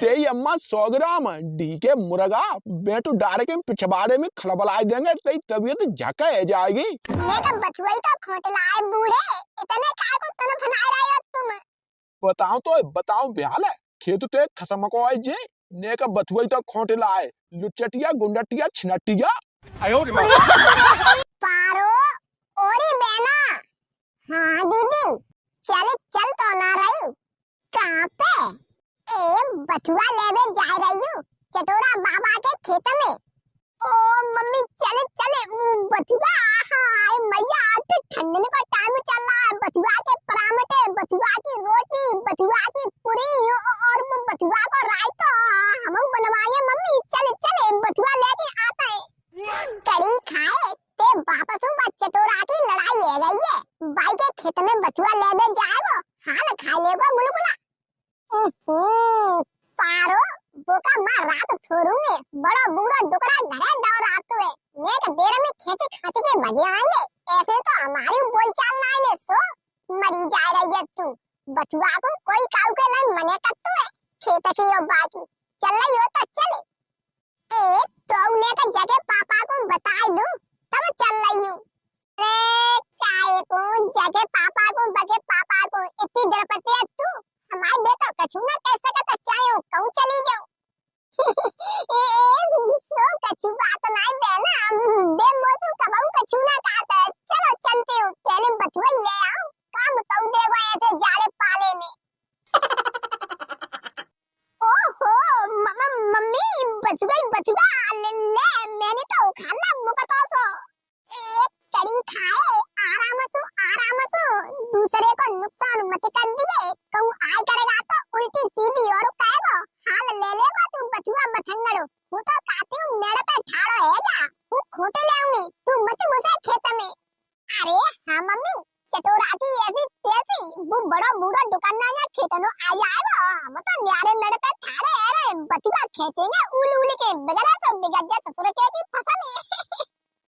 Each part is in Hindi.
तेरी अम्मा 100 ग्राम ढीके मुर्गा बेटू डारे के पिछवाड़े में खड़बड़ाई देंगे, तेरी तबीयत झका है जाएगी। ने का बथुआई तो खोटलाए बूढ़े, इतने काय को तने फनाई रहे हो तुम। बताओ बिहाल है खेत ते खसम को आई जे ने का बथुआई तो खोटलाए लुचटिया गुंडटिया छिनटिया आयो रे पारो ओरी बेना। हाँ दीदी चल तो ना रही कहाँ पे? ए बथुआ लेवे जा रही हूँ चटोरा बाबा के खेत में। ओ मम्मी चले बथुआ। हाय मैया आज ठंडने का टाइम चल रहा है। बथुआ के पराठे, बथुआ की रोटी, बथुआ की पूरी और बथुआ को रायता हम बनवाएंगे। मम्मी चले बथुआ लेके आता है। कड़ी खाए ते वापस चटोरा की लड़ाई है गई है। बाई के खेत में बथुआ लेवे जाएगो हाल खा लेगो बुलबुला। पारो बोका मार रात छोड़ूंगे बड़ा बूढ़ा डुकरा घरे डाव रात हुए नेक देर में खेचे खाचे के बजे आएंगे। ऐसे तो हमारी बोलचाल ना आएंगे। सो मरी जा रही है तू। बथुआ को कोई काऊ के नहीं मने करतू है खेत की यो बाकी चल रही हो तो चले। ए तो उन्हें का जगह पापा को बता दूं तब चल रही हूँ। अरे काय को जगह पापा को बगे पापा को इतनी देर पते है तू। हमारे बेटा कछु ना कैसे का चाहे कहूँ चली जाऊँ। सो कछु बात नहीं बेना बे मौसम कबाऊ कछु ना खाता है। चलो चलते हो पहले बथुआ ले आओ काम तो देगो ऐसे जाले पाले में। ओहो मम्मी बथुआ ले मैंने तो खाना मुकतो सो। एक कड़ी खाए आराम सो दूसरे को नुकसान मत कर दिए। कहूँ आय करेगा तो उल्टी सीधी और कहेगा हाल ले लेगा तू बथुआ बथंगड़ो। वो तो कहती हूँ मेरे पे ठाड़ो है जा वो खोटे ले आऊंगी तू मत घुसा खेत में। अरे हाँ मम्मी चटोरा की ऐसी तैसी वो बड़ा बूढ़ा दुकानदार ना खेतनो आ जाएगा। हम तो न्यारे मेरे पे ठाड़े है बथुआ खेचेंगे उल के बगैर सब बिगड़ जा ससुर के की फसल है।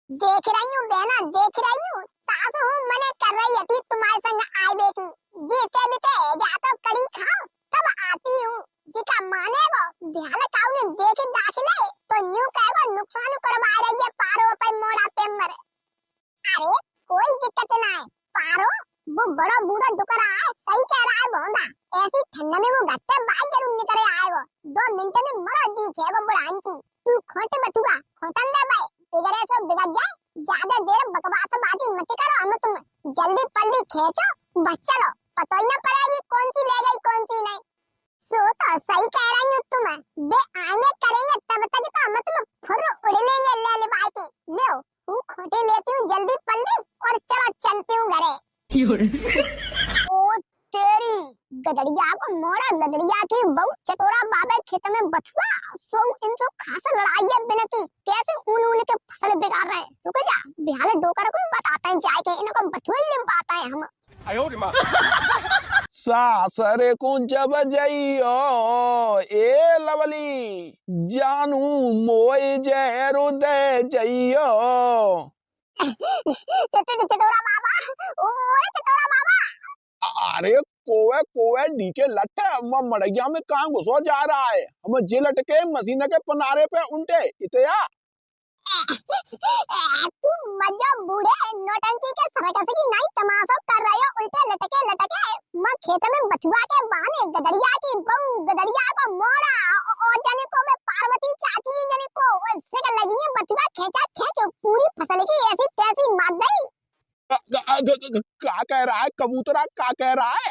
देख रही हूँ बेना देख रही हूँ सासू मने कर रही थी तुम्हारे संग आए बेटी जीते बीते जा तो कड़ी खाओ तब आती हूँ जिका मानेगो ध्यान काऊ ने देख दाखिले तो न्यू कहेगो नुकसान करवा रही है पारो पे मोड़ा पे मरे। अरे कोई दिक्कत ना है पारो वो बड़ा बूढ़ा डुकरा है सही कह रहा है बोंदा। ऐसी ठंड में वो गत्ते बाई जरूर निकले आएगो 2 मिनट में मरो दिखेगो बुढ़ांची। तू खोटे बथुआ खोटन दे भाई बिगड़े सो बिगड़ जाए। ज्यादा देर बकवास बाजी मत करो हम तुम जल्दी पल्ली खींचो बस चलो पता ही ना पड़ेगी कौन सी ले गई कौन सी नहीं। सो तो सही कह रही हूँ तुम बे आएंगे करेंगे तब तक तो हम तुम फुर उड़ लेंगे ले भाई के लो वो खोटे लेती हूँ जल्दी पल्ली और चलो चलती हूँ घरे। ओ तेरी गदड़िया को मोड़ा गदड़िया की बहू चटोरा बाबे खेत में बथुआ सो इनसे खास लड़ाई है बिना की कैसे उन के फसल बिगाड़ रहे हैं। रुक जा बिहार डोकर को बताते हैं जाके इनको बथुआ ही बात है हम। आयो रे मां सासरे को जब जइयो ए लवली जानू मोए जहरो दे जइयो। चटोरा बाबा ओए चटोरा बाबा। अरे कोवे डीके लट्टे मड़ैया में कहाँ घुसो जा रहा है। हम जे लटके मशीन के पनारे पे उल्टे इतया। तू मजा बूढ़े नौटंकी के सरकस की नहीं तमाशा कर रहे हो उल्टे लटके मैं खेत में बथुआ के बहाने गदड़िया की बहू गदड़िया को मोड़ा और जने को मैं पार्वती चाची जने को उससे लगी है बथुआ खेचो पूरी फसल की ऐसी तैसी मार गई। क्या कह रहा है कबूतरा क्या कह रहा है।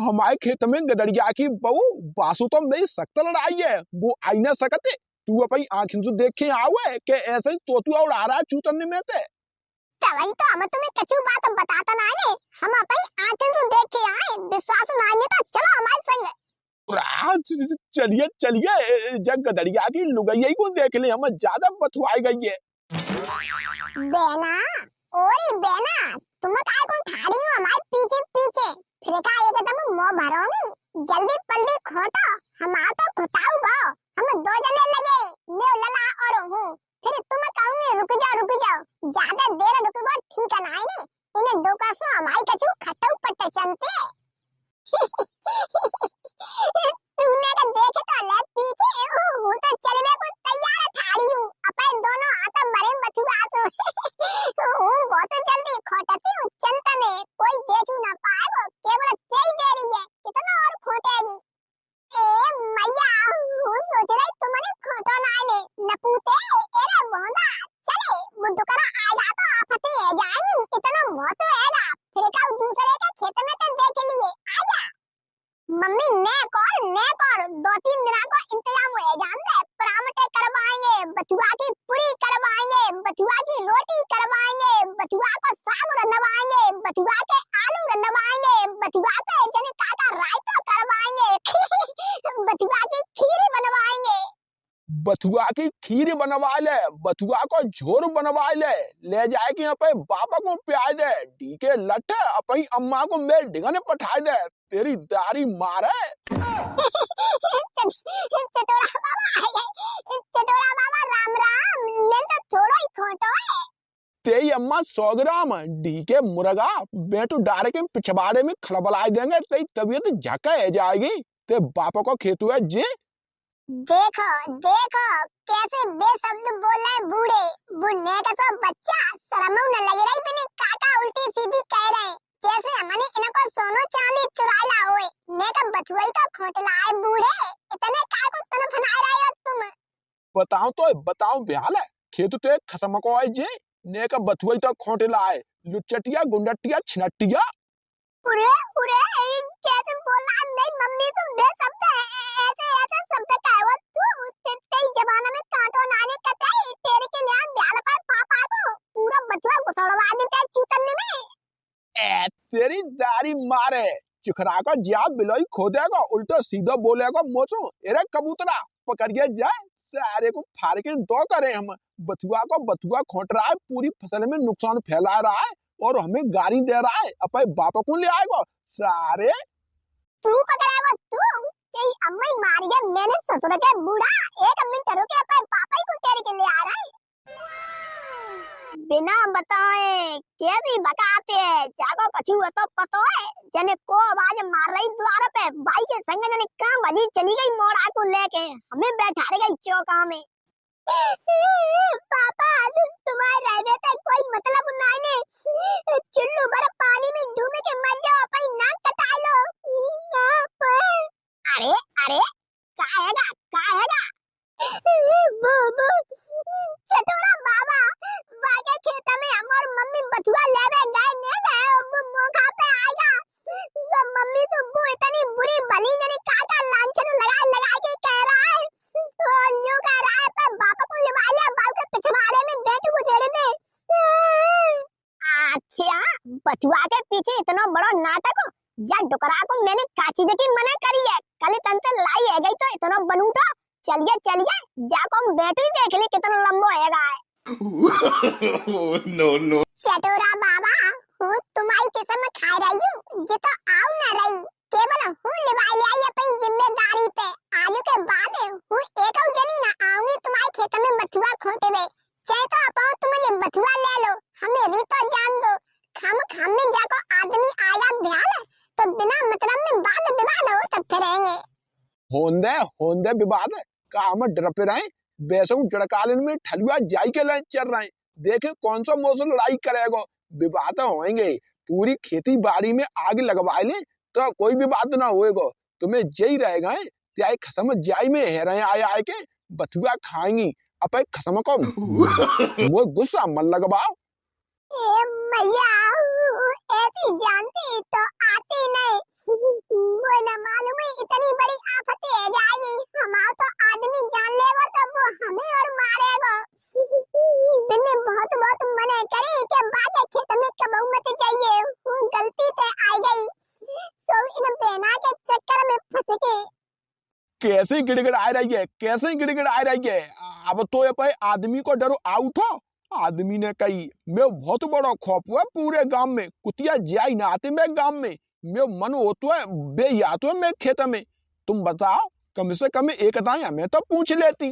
हमारे खेत में गदड़िया की बहू बासु तो मेरी सख्त लड़ाई है वो आई ना सकते। तू अपनी आंखों से देखे आवे के ऐसे ही तोतुआ उड़ा रहा है चूतने में ते। तवई तो हम तुम्हें कछु बात बताता ना है हम अपनी आंखों से देखे आए विश्वास ना आए तो चलो हमारे संग। चलिए जग गदड़िया की लुगैया को देख ले हम ज्यादा बथुआई गई है। बेना ओरी बेना तुम काय को ठाड़ी हो हमारे पीछे फिर का एकदम मुंह भरोगी जल्दी पल्ली खोटो हम आ तो खोटाऊ बो हम 2 जने लगे मैं लला और हूँ फिर तुम कहूँगी रुक जाओ ज्यादा देर रुकबो ठीक है ना इन्हें डोका सो हमारी कछु खट्टू पट्टे चलते। तू मैं का देखे तो ले पीछे हूँ तो चलने को तैयार ठाड़ी हूँ अपन दोनों हाथ भरे बचुआ तो हूँ बहुत जल्दी खोटती हूँ चलता में कोई देख ना पाएगा केवल तेरी देरी है कितना और खोटेगी ए मैया हूँ सोच रही तुम्हारे खोटो ना ने नपूते एरे बोंदा चले बुड्ढू करा आएगा तो आफतें है जाएंगी इतना बहुत होएगा फिर का दूसरे के खेत में तो देख लिए आजा मम्मी ने कर 2-3 दिन का इंतजाम हुए जानते परामटे करवाएंगे बथुआ की पूरी करवाएंगे बथुआ की रोटी करवाएंगे बथुआ को साग रंधवाएंगे बथुआ के आलू रंधवाएंगे बथुआ के जने काका रायता करवाएंगे बथुआ की खीर बनवाएंगे बथुआ की खीर बनवा ले बथुआ को झोर बनवा ले जाए कि अपन बापा को प्याज दे डीके लट्ठे अपनी अम्मा को मेल ढिंगने पठाए दे तेरी दारी मारे चटोरा बाबा राम राम मैं तो थोड़ा ही खोटो है तेरी अम्मा 100 ग्राम डीके मुर्गा बेटू डारे के पिछवाड़े में खड़बड़ा देंगे तेरी तबीयत झका है जाएगी ते बापा को खेतु है जी देखो देखो कैसे बेशब्द बोल रहे बूढ़े बुढ़ने का सब बच्चा शर्म न लग रही बिना काका उल्टी सीधी कह रहे जैसे हमने इनको सोनो चांदी चुराला होए ने का बथुआ तो खोटलाए बूढ़े इतने काय को तन फना रहे हो तुम बताओ बिहाल है खेतु ते खसम को है जी ने का बथुआ तो खोटला है लुचटिया गुंडटिया छिनटिया उरे उरे कैसे बोला नहीं मम्मी तुम बेशब्द है ऐसे शब्द काय वो तू तेरी जमाना में कांटो नाने कटाई तेरे के लिए ब्याल पर पापा को पूरा बथुआ घुसड़वा देते हैं चूतन्ने में ए तेरी दारी मारे चिखरा का जिया बिलोई खोदेगा उल्टा सीधा बोलेगा मोचो एरे कबूतरा पकड़िए जाए सारे को फाड़ के दो करे हम बथुआ खोट रहा है पूरी फसल में नुकसान फैला रहा है और हमें गाड़ी दे रहा है अपने बापा को ले आएगा सारे तू पकड़ेगा तू तेरी अम्मा ही मार गया मैंने ससुर के बूढ़ा 1 मिनट रुके अपने पापा ही को तेरे के ले आ रहा है बिना बताए कैसी बकाते है जागो कछु तो पतो है जने को आवाज मार रही द्वार पे भाई के संग जने कहां भजी चली गई मोड़ा को लेके हमें बैठा गई चौका में पापा तुम्हारे रहने तक कोई मतलब नहीं ने चुल्लू भर पानी में डूबे के मर जाओ अपनी नाक कटा लो अरे अरे काहेगा बाबा चटोरा बाबा बागे खेत में हम और मम्मी बथुआ लेवे गए ने गए अब मौका पे आएगा सब मम्मी सुब्बू इतनी बुरी भली जने काका लांछन लगा के कह रहा है और यूं कह रहा है पर बापा को लिवा लिया बाप के पिछवाड़े में बैठ गुजरे दे अच्छा बथुआ के पीछे इतना बड़ा नाटक जा डुकरा को मैंने काची की मना करी है कल तंत्र लड़ाई है गई तो इतना बनू तो चलिए जाको हम बैठो ही देख ले कितना लंबा होएगा नो चटोरा बाबा हूँ तुम्हारी किस्म खा रही हूँ जे तो आओ ना रही केवल हूँ लिवाई ले आई अपनी जिम्मेदारी पे आगे के बाद हूँ एक जनी ना आऊंगी तुम्हारे खेत में बथुआ खोटे में चाहे तो आप तुम मुझे बथुआ ले लो हमें भी तो जान दो खाम में जाको आदमी आया ध्यान तो बिना मतलब में वाद विवाद हो तब फिरेंगे होंदे विवाद का हम डर पे रहे वैसे जड़कालन में ठलुआ जाई के लाइन चल रहे देखे कौन सा मौसम लड़ाई करेगा विवाद होंगे पूरी खेती बाड़ी में आग लगवा ले तो कोई विवाद ना होएगा तुम्हें जई रहेगा त्याई खसम जाई में है रहे आए के बथुआ खाएंगी अपे खसम को वो गुस्सा मन लगवाओ ए मैया ऐसी जानती तो आती नहीं वो न मालूम है इतनी बड़ी आफत है जाएगी हमारा तो आदमी जान लेगा तो वो हमें और मारेगा बिन्ने बहुत मना करे कि बागे खेत में कबहू मत जाइए वो गलती से आ गई सो इन बेना के चक्कर में फंस के कैसे गिड़गिड़ा रही है अब तो ये आदमी को डरो आउट हो आदमी ने कही मैं बहुत बड़ा खौफ हुआ पूरे गांव में कुतिया जाई ना आते मैं गांव में मैं मन होता है बे या तो मैं खेत में तुम बताओ कम से कम एक दाई हमें तो पूछ लेती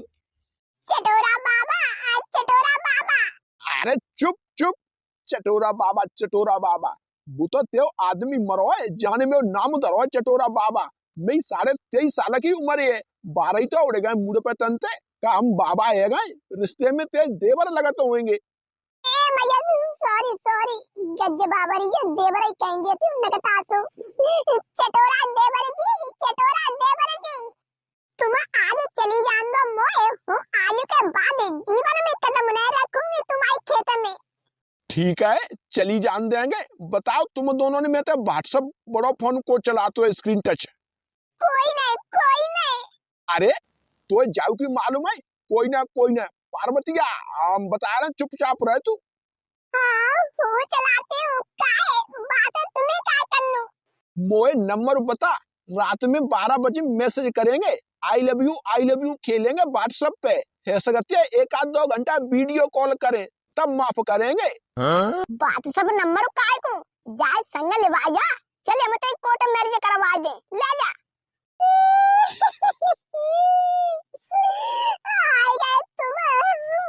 चटोरा बाबा अरे चुप चटोरा बाबा वो तो तेव आदमी मरो है जाने में नाम धरो चटोरा बाबा मेरी 23.5 साल की उम्र है। 12 ही तो उड़ गए मुड़ पे तनते का हम बाबा है गए रिश्ते में तेज देवर लगा तो होंगे। ए मैया सॉरी सॉरी गज्जे बाबरी के देवर ही कहेंगे तुम नकटासो चटोरा देवर जी तुम आज चली जान दो मोए हो आज के बाद जीवन में कदम नहीं रखूंगी तुम्हारे खेत में। ठीक है चली जान देंगे। बताओ तुम दोनों ने मैं तो व्हाट्सएप बड़ो फोन को चलाते हो स्क्रीन टच। कोई नहीं अरे तो जाऊ की मालूम है कोई ना पार्वतिया हम बता रहे चुपचाप रह तू। हाँ वो चलाते हो काहे बात है तुम्हें क्या करनू। मोए नंबर बता रात में 12 बजे मैसेज करेंगे आई लव यू खेलेंगे व्हाट्सएप पे है सकते है 1-2 घंटा वीडियो कॉल करें तब माफ करेंगे। बात सब नंबर काय को जाए संग लेवाया चले हम तो कोर्ट मैरिज करवा दे ले जा। आई गए तुम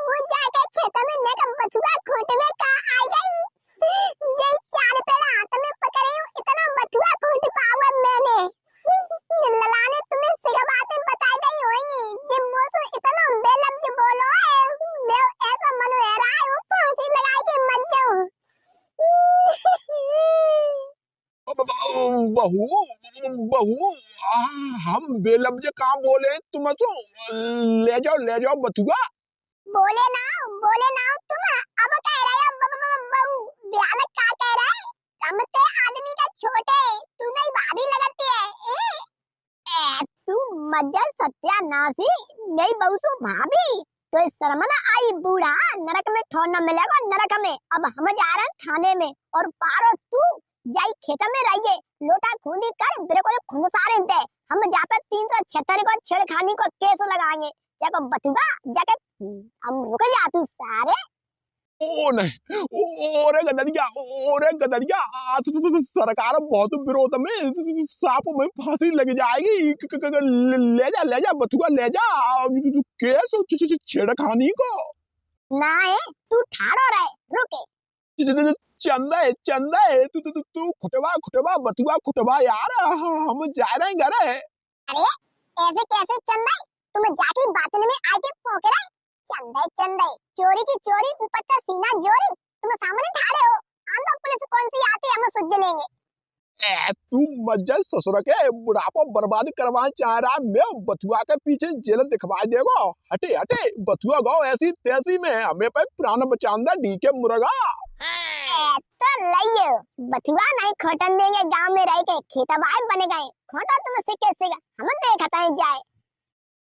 वो जाके खेत में ने का बथुआ खोट में का आई गई जे 4 पेड़ हाथ में पकड़े हूं इतना बथुआ खोट पावा मैंने ललाने तुम्हें सिर्फ बातें बताई गई होंगी जे मोसो इतना बेलफ्ज बोलो है मैं ऐसा मन है रहा है वो फांसी लगाई के मर जाऊं। बहू हम बेलफ्ज कहाँ बोले तुम तो ले जाओ बथुआ। बोले ना तुम अब कह रहे हो बहू भयानक क्या कह रहा है हम ते आदमी का छोटे तू नहीं भाभी लगती है ए तू मजा सत्यानाशी नहीं बहू सो भाभी तो शर्म ना आई बूढ़ा नरक में ठोर न मिलेगा नरक में। अब हम जा रहे हैं थाने में और पारो तू जाई खेत में रहिए लोटा खूंदी कर मेरे को खुद सारे दे हम जा पे 376 को छेड़खानी को केस लगाएंगे जाको बतुआ जाके हम रुक जा तू सारे। ओ नहीं ओरे गदरिया आज तो सरकार बहुत विरोध में सांप में फांसी लग जाएगी। ले जा बथुआ ले जा केस छेड़खानी को ना है तू ठाड़ो रहे रुके चंदा है तू खुटवा बथुआ खुटवा यार हम जा रहे हैं घर है। अरे ऐसे कैसे चंदा तुम जाके बातन में आके पोके रहे चंदा चोरी की चोरी ऊपर का सीना जोरी तुम सामने ठाड़े हो हम तो पुलिस कौन सी आती हम सुझ लेंगे। तू मज्जा ससुर के बुढ़ापा बर्बाद करवा चाह रहा मैं बथुआ के पीछे जेल दिखवा देगा। हटे बथुआ गाँव ऐसी तैसी में हमें पे प्राण बचांदा डी के मुर्गा तो लइयो बथुआ नहीं खोटन देंगे गांव में रह के खेतबाई बन गए खोटा तुम सिक्के हम देखता है जाए।